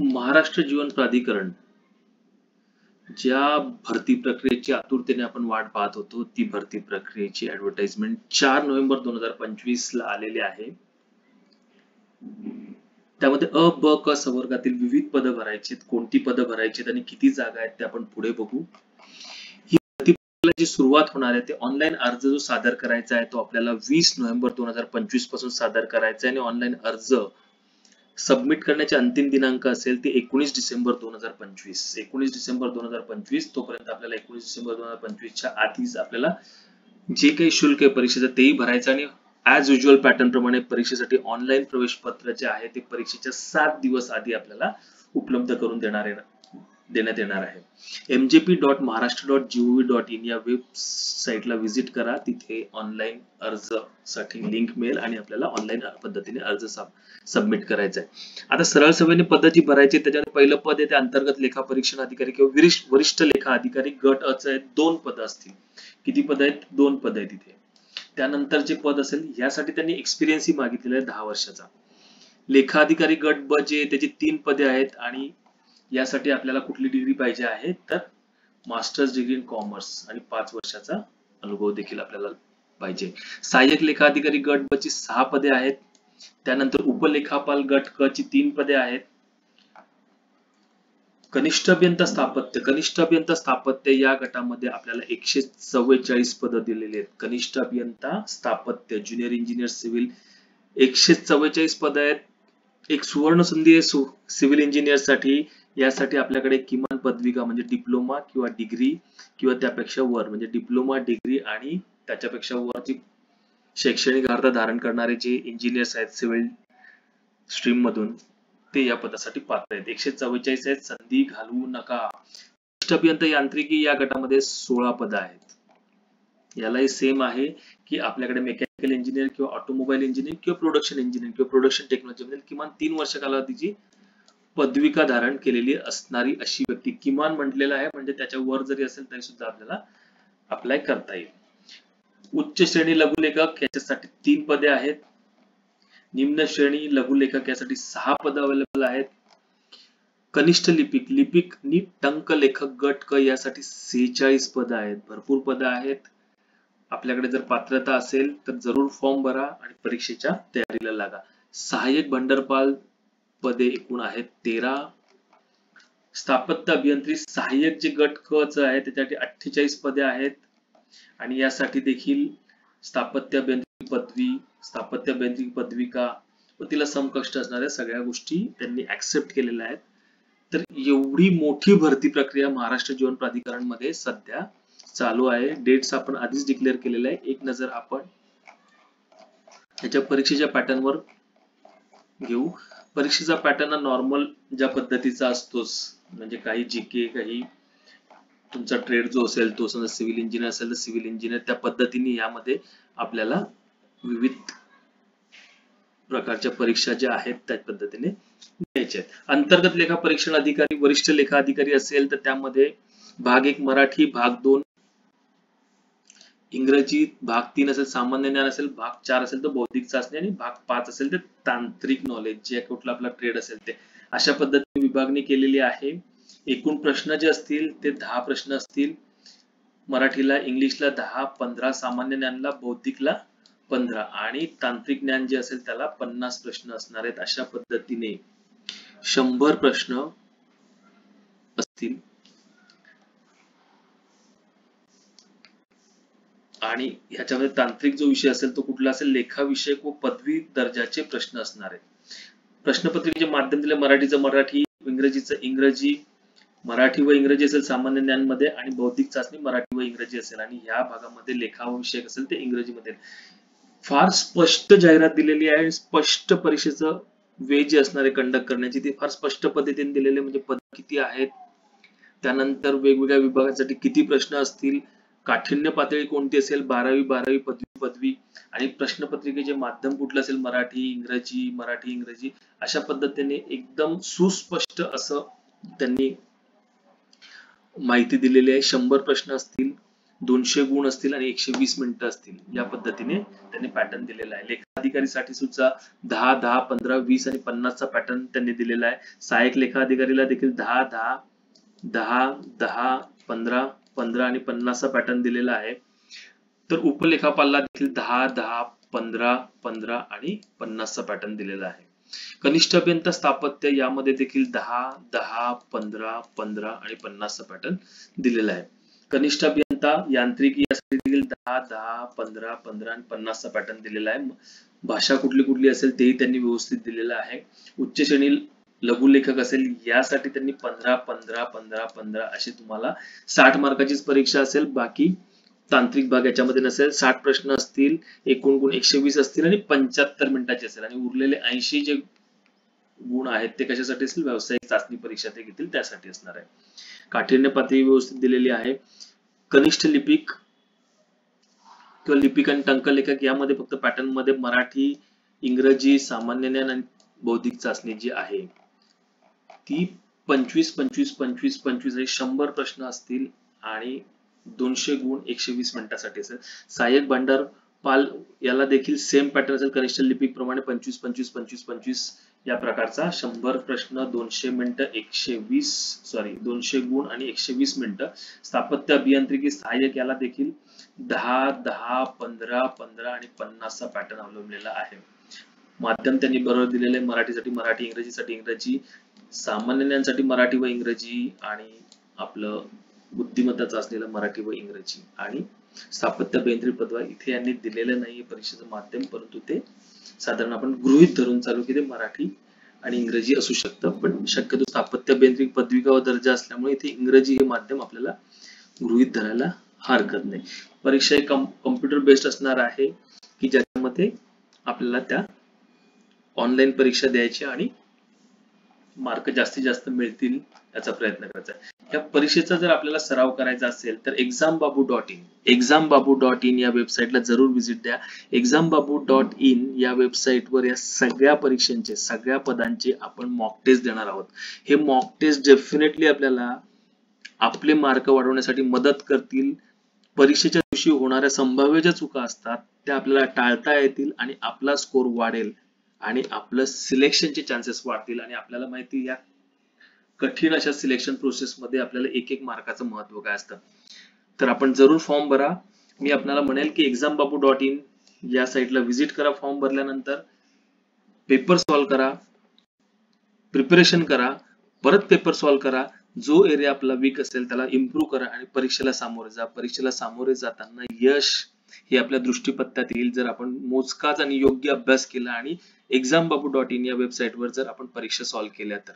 महाराष्ट्र जीवन प्राधिकरण ज्या भरती प्रक्रियेची आतुरतेने आपण वाट पाहत होतो, ती भरती प्रक्रियेची ऍडव्हर्टाइजमेंट 4 नोव्हेंबर 2025 ला आलेली आहे. त्यामध्ये अ, ब, क संवर्गातील विविध पदं भरायची आहेत. कोणती पदं भरायची आहेत आणि किती जागा आहेत ते आपण पुढे बघू. ही भरती प्रक्रियेची सुरुवात होणार आहे. ते ऑनलाईन अर्ज जो सादर करायचा आहे तो आपल्याला 20 नोव्हेंबर 2025 पासून सादर करायचा आहे आणि ऑनलाईन अर्ज सबमिट करण्याचे अंतिम दिनांक असेल ते 19 डिसेंबर 2025. 19 डिसेंबर 2025 तोपर्यंत आपल्याला 19 डिसेंबर 2025 च्या आधीच आपल्याला जे काही शुल्क आहे परीक्षेचं तेही भरायचं आणि ऍज युजल पॅटर्न प्रमाणे परीक्षेसाठी ऑनलाईन प्रवेश पत्र जे आहे ते परीक्षेच्या 7 दिवस आधी आपल्याला उपलब्ध करून देण्यात येणार आहे. mjp.maharashtra.gov.in या वेबसाईटला व्हिजिट करा. तिथे ऑनलाईन अर्ज साठी लिंक मिळेल आणि आपल्याला ऑनलाईन पद्धतीने अर्ज सबमिट करायचा आहे. आता सरळ सेवेने पद जी भरायची त्याच्यामध्ये पहिलं पद आहे ते अंतर्गत लेखा परीक्षण अधिकारी किंवा वरिष्ठ लेखा अधिकारी गट अ चे 2 पद असतील. किती पद आहेत? 2 पद आहेत तिथे. त्यानंतर जे पद असेल यासाठी त्यांनी एक्सपिरियन्स ही मागितलेला आहे 10 वर्षाचा. लेखा अधिकारी गट ब जे त्याची 3 पदे आहेत आणि यासाठी आपल्याला कुठली डिग्री पाहिजे आहे तर मास्टर्स डिग्री इन कॉमर्स आणि 5 वर्षाचा अनुभव देखील आपल्याला पाहिजे. सहाय्यक लेखा अधिकारी गट ब ची 6 पदे आहेत. त्यानंतर उपलेखापाल गट क ची 3 पदे आहेत. कनिष्ठ अभियंता स्थापत्य या गटामध्ये आपल्याला 144 पदं दिलेली आहेत. कनिष्ठ अभियंता स्थापत्य ज्युनियर इंजिनियर सिव्हिल 144 पदं आहेत. एक सुवर्ण संधी आहे सिव्हिल इंजिनियर साठी. यासाठी आपल्याकडे किमान पदविका म्हणजे डिप्लोमा किंवा डिग्री किंवा त्यापेक्षा वर म्हणजे डिप्लोमा डिग्री आणि त्याच्यापेक्षा वरची शैक्षणिक अर्हता धारण करणारे जे इंजिनियर्स आहेत सिव्हिल स्ट्रीम मधून ते या पदासाठी पात्र आहेत. 144 आहेत. संधी घालवू नका. कनिष्ठ अभियंता यांत्रिकी या गटामध्ये 16 पदं आहेत. यालाही सेम आहे की आपल्याकडे मेकॅनिकल इंजिनियर किंवा ऑटोमोबाईल इंजिनियर किंवा प्रोडक्शन इंजिनियर किंवा प्रोडक्शन टेक्नॉलॉजी मध्ये किमान 3 वर्ष कालावधीची पदविका धारण केलेली असणारी अशी व्यक्ती किमान म्हटलेलं आहे. म्हणजे त्याच्या वर जरी असेल तरी सुद्धा आपल्याला अप्लाय करता येईल. उच्च श्रेणी लघुलेखक याच्यासाठी 3 पदे आहेत. निम्न श्रेणी लघुलेखक यासाठी 6 पदं अवेलेबल आहेत. कनिष्ठ लिपिक नी टंक लेखक गट क यासाठी 46 पदं आहेत. भरपूर पदं आहेत. आपल्याकडे जर पात्रता असेल तर जरूर फॉर्म भरा आणि परीक्षेच्या तयारीला लागा. सहाय्यक भंडारपाल पदे एकूण आहेत 13. स्थापत्य अभियंत्री सहाय्यक जे गट क च आहे त्याच्यासाठी 48 पदे आहेत आणि यासाठी देखील स्थापत्य अभियंत्री पदविका व तिला समकक्ष असणाऱ्या सगळ्या गोष्टी त्यांनी ऍक्सेप्ट केलेल्या आहेत. तर एवढी मोठी भरती प्रक्रिया महाराष्ट्र जीवन प्राधिकरण मध्ये सध्या चालू आहे. डेट्स आपण आधीच डिक्लेअर केलेले आहे. एक नजर आपण याच्या परीक्षेच्या पॅटर्न वर घेऊ. परीक्षेचा पॅटर्न हा नॉर्मल ज्या पद्धतीचा असतोच म्हणजे काही जीके काही तुमचा ट्रेड जो असेल तो समजा सिव्हिल इंजिनियर असेल तर सिव्हिल इंजिनियर त्या पद्धतीने यामध्ये आपल्याला विविध प्रकारच्या परीक्षा ज्या आहेत त्या पद्धतीने द्यायच्या आहेत. अंतर्गत लेखा परीक्षण अधिकारी वरिष्ठ लेखा अधिकारी असेल तर त्यामध्ये भाग 1 मराठी, भाग 2 इंग्रजी, भाग 3 असेल सामान्य ज्ञान असेल, भाग 4 असेल तर बौद्धिक चाचणी आणि भाग 5 असेल तर तांत्रिक नॉलेज जे कुठला आपला ट्रेड असेल ते. अशा पद्धतीने विभागणी केलेली आहे. एकूण प्रश्न जे असतील ते 10 प्रश्न असतील. मराठीला इंग्लिशला 10, 15 सामान्य ज्ञानला बौद्धिकला 15 आणि तांत्रिक ज्ञान जे असेल त्याला 50 प्रश्न असणार आहेत. अशा पद्धतीने 100 प्रश्न असतील आणि ह्याच्यामध्ये तांत्रिक जो विषय असेल तो कुठला असेल लेखाविषयक व पदवी दर्जाचे प्रश्न असणार आहेत. प्रश्नपत्रिकेचे माध्यम दिले मराठीचं मराठी, इंग्रजीचं इंग्रजी, मराठी व इंग्रजी असेल सामान्य ज्ञान मध्ये आणि बौद्धिक चाचणी मराठी व इंग्रजी असेल आणि ह्या भागामध्ये लेखाविषयक असेल ते इंग्रजीमध्ये. फार स्पष्ट जाहिरात दिलेली आहे. स्पष्ट परीक्षेचं वे जे असणार आहे कंडक्ट करण्याची ती फार स्पष्ट पद्धतीने दिलेले म्हणजे पद किती आहेत, त्यानंतर वेगवेगळ्या विभागासाठी किती प्रश्न असतील, काठिण्य पातळी कोणती असेल 12वी पदवी आणि प्रश्नपत्रिकेचे माध्यम कुठलं असेल मराठी इंग्रजी अशा पद्धतीने एकदम सुस्पष्ट असं त्यांनी माहिती दिलेली आहे. 100 प्रश्न असतील. 200 गुण असतील आणि 120 मिनिटं असतील, या पद्धतीने त्यांनी पॅटर्न दिलेला आहे. लेखा अधिकारीसाठी सुद्धा 10, 10, 15, 20 आणि 50 चा पॅटर्न त्यांनी दिलेला आहे. सहाय्यक लेखा अधिकारीला देखील 10, 10, 10, 10, 15, 15 आणि 50 चा पॅटर्न दिलेला आहे. तर उपलेखापालला देखील 10, 10, 15, 15 आणि 50 चा पॅटर्न दिलेला आहे. कनिष्ठ अभियंता स्थापत्य यामध्ये देखील 10, 10, 15, 15 आणि 50 चा पॅटर्न दिलेला आहे. कनिष्ठ अभियंता यांत्रिकी यासाठी देखील 10, 10, 15, 15 आणि 50 चा पॅटर्न दिलेला आहे. भाषा कुठली कुठली असेल तेही त्यांनी व्यवस्थित दिलेलं आहे. उच्च श्रेणी लघुलेखक असेल यासाठी त्यांनी 15, 15, 15, 15 अशी तुम्हाला 60 मार्काचीच परीक्षा असेल. बाकी तांत्रिक भाग याच्यामध्ये नसेल. 60 प्रश्न असतील, एकूण गुण 120 असतील आणि 75 मिनिटाचे असेल आणि उरलेले 80 जे गुण आहेत ते कशासाठी असतील, व्यावसायिक चाचणी परीक्षा ते घेतील त्यासाठी असणार आहे. काठिण्य पातळी व्यवस्थित दिलेली आहे. कनिष्ठ लिपिक किंवा लिपिक आणि टंकलेखक यामध्ये फक्त पॅटर्न मध्ये मराठी, इंग्रजी, सामान्य ज्ञान आणि बौद्धिक चाचणी जी आहे ती 25, 25, 25, 25 आणि 100 प्रश्न असतील आणि 200 गुण 120 मिनिटासाठी असेल. सहाय्यक भांडारपाल याला देखील सेम पॅटर्न असेल कनिष्ठ लिपिक प्रमाणे 25, 25, 25, 25 या प्रकारचा 100 प्रश्न 200 मिनिटं 200 गुण आणि 120 मिनिटं. स्थापत्य अभियांत्रिकी सहाय्यक याला देखील 10, 10, 15, 15 आणि 50 चा पॅटर्न अवलंबलेला आहे. माध्यम त्यांनी बरोबर दिलेले मराठीसाठी मराठी, इंग्रजीसाठी इंग्रजी, सामान्य ज्ञानसाठी मराठी व इंग्रजी आणि आपलं बुद्धिमत्ता चाचणीला मराठी व इंग्रजी. आणि स्थापत्य अभियांत्रिकी पदवी इथे यांनी दिलेलं नाहीये परीक्षेचं माध्यम, परंतु ते साधारण आपण गृहीत धरून चालू की ते मराठी आणि इंग्रजी असू शकतं. पण शक्यतो स्थापत्य अभियांत्रिकी पदविका व दर्जा असल्यामुळे इथे इंग्रजी हे माध्यम आपल्याला गृहीत धरायला हरकत नाही. परीक्षा ही कम्प्युटर बेस्ड असणार आहे की ज्यामध्ये आपल्याला त्या ऑनलाईन परीक्षा द्यायची आणि मार्क जास्तीत जास्त मिळतील याचा प्रयत्न करायचा आहे. या परीक्षेचा जर आपल्याला सराव करायचा असेल तर exambabu.in या वेबसाईटला जरूर व्हिजिट द्या. exambabu.in या वेबसाईटवर या सगळ्या परीक्षांचे, सगळ्या पदांचे आपण मॉक टेस्ट देणार आहोत. हे मॉक टेस्ट डेफिनेटली आपल्याला आपले मार्क वाढवण्यासाठी मदत करतील. परीक्षेच्या दिवशी होणाऱ्या संभाव्य ज्या चुका असतात त्या आपल्याला टाळता येतील आणि आपला स्कोर वाढेल आणि आपलं सिलेक्शनचे चान्सेस वाढतील. आणि आपल्याला माहिती या कठीण अशा सिलेक्शन प्रोसेस मध्ये आपल्याला एक एक मार्काचं महत्व काय असतं. तर आपण जरूर फॉर्म भरा. मी आपल्याला म्हणेल की exambabu.in या साईटला व्हिजिट करा. फॉर्म भरल्यानंतर पेपर सॉल्व्ह करा, प्रिपरेशन करा, परत पेपर सॉल्व्ह करा. जो एरिया आपला वीक असेल त्याला इम्प्रूव्ह करा आणि परीक्षेला सामोरे जा. परीक्षेला सामोरे जाताना यश हे आपल्या दृष्टीपथ्यात येईल जर आपण मोजकाच आणि योग्य अभ्यास केला आणि exambabu.in या वेबसाईटवर जर आपण परीक्षा सॉल्व्ह केल्या तर.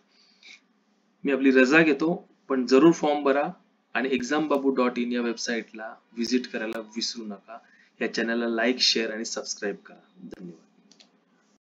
मी आपली रजा घेतो, पण जरूर फॉर्म भरा आणि exambabu.in या वेबसाईटला व्हिजिट करायला विसरू नका. या चॅनलला लाईक, शेअर आणि सबस्क्राईब करा. धन्यवाद.